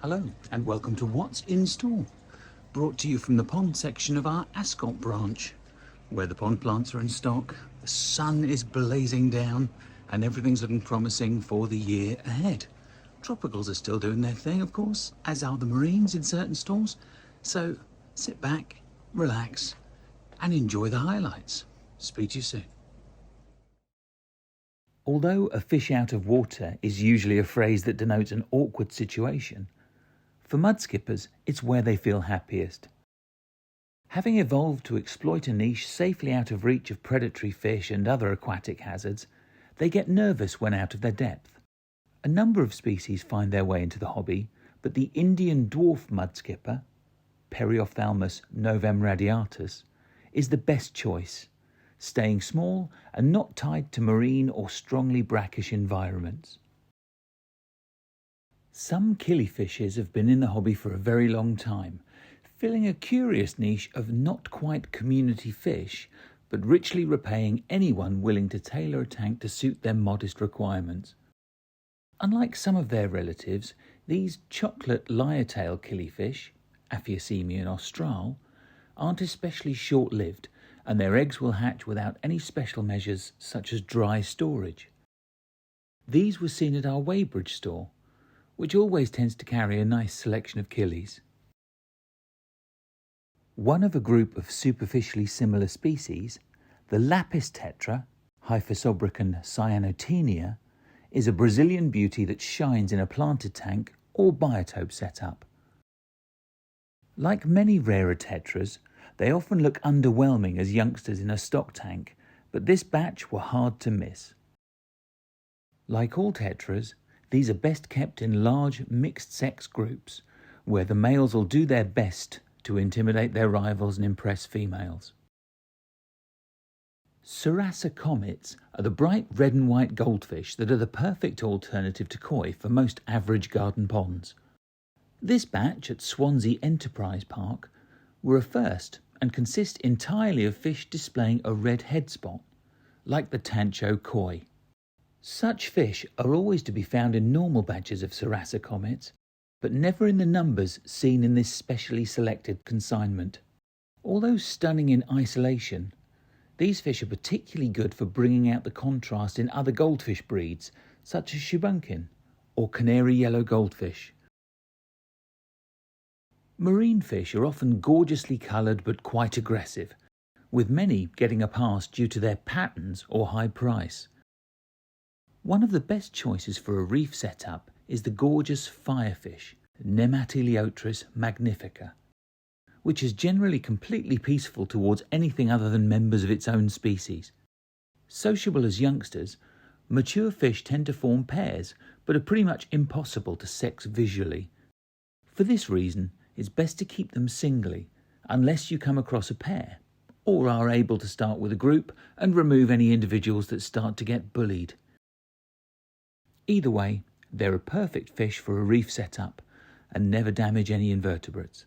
Hello and welcome to What's in Store, brought to you from the pond section of our Ascot branch, where the pond plants are in stock, the sun is blazing down and everything's looking promising for the year ahead. Tropicals are still doing their thing, of course, as are the marines in certain stores, so sit back, relax and enjoy the highlights. Speak to you soon. Although a fish out of water is usually a phrase that denotes an awkward situation, for mudskippers it's where they feel happiest. Having evolved to exploit a niche safely out of reach of predatory fish and other aquatic hazards, they get nervous when out of their depth. A number of species find their way into the hobby, but the Indian dwarf mudskipper, Periophthalmus novem radiatus, is the best choice, staying small and not tied to marine or strongly brackish environments. Some killifiches have been in the hobby for a very long time, filling a curious niche of not quite community fish, but richly repaying anyone willing to tailor a tank to suit their modest requirements. Unlike some of their relatives, these chocolate lyre-tail killifish, Aphyosemion austral, aren't especially short-lived, and their eggs will hatch without any special measures such as dry storage. These were seen at our Weybridge store, which always tends to carry a nice selection of killies. One of a group of superficially similar species, the lapis tetra, Hyphosobricon cyanotenia, is a Brazilian beauty that shines in a planted tank or biotope setup. Like many rarer tetras, they often look underwhelming as youngsters in a stock tank, but this batch were hard to miss. Like all tetras, these are best kept in large mixed-sex groups, where the males will do their best to intimidate their rivals and impress females. Sarasa Comets are the bright red and white goldfish that are the perfect alternative to koi for most average garden ponds. This batch at Swansea Enterprise Park were a first and consist entirely of fish displaying a red head spot, like the Tancho koi. Such fish are always to be found in normal batches of Sarasa Comets, but never in the numbers seen in this specially selected consignment. Although stunning in isolation, these fish are particularly good for bringing out the contrast in other goldfish breeds, such as shubunkin or canary yellow goldfish. Marine fish are often gorgeously coloured but quite aggressive, with many getting a pass due to their patterns or high price. One of the best choices for a reef setup is the gorgeous Firefish, Nematiliotris magnifica, which is generally completely peaceful towards anything other than members of its own species. Sociable as youngsters, mature fish tend to form pairs, but are pretty much impossible to sex visually. For this reason, it's best to keep them singly, unless you come across a pair, or are able to start with a group and remove any individuals that start to get bullied. Either way, they're a perfect fish for a reef setup and never damage any invertebrates.